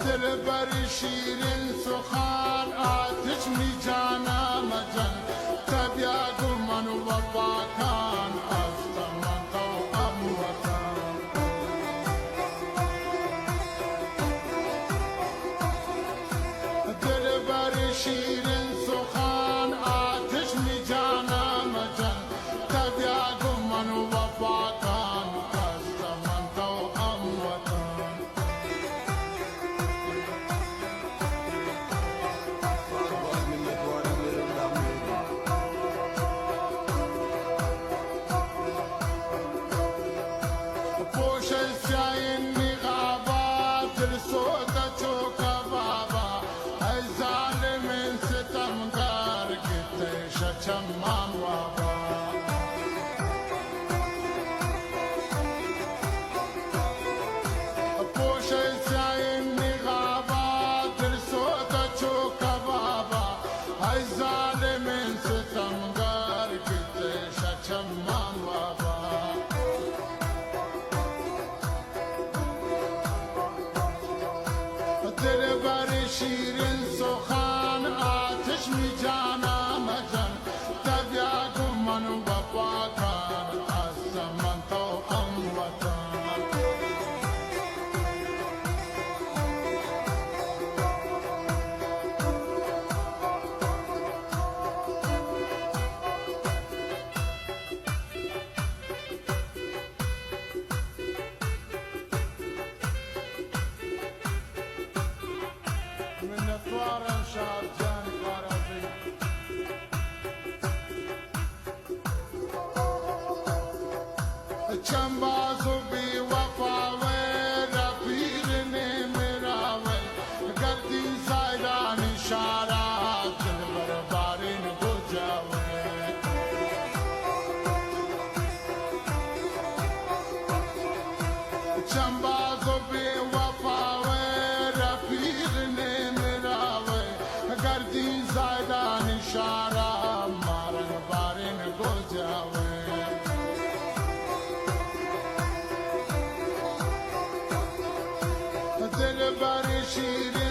دلبر شیرین سخن آتش می جانم جان طبیعت من وفا کن از من تو وطن دلبر شیرین سخن آتش می جانم جان طبیعت من وفا کن از من تو وطن چمان وابا پوش ساین نغابا دل سوتا چوکا بابا ای ظالمین ستمگر کتے چمان وابا دل بر شیرین سخن آتش می جانم جان طبیعت من وفا کن از من تو وطن منتوارم شارجان کارازی چنبازو بی وفاوه رفیق نمیراوه گردی زایران اشارات دل بربارین گجاوه چنبازو بی وفاوه رفیق نمیراوه گردی زایران اشارات مارن بارین گجاوه دل بر شیرین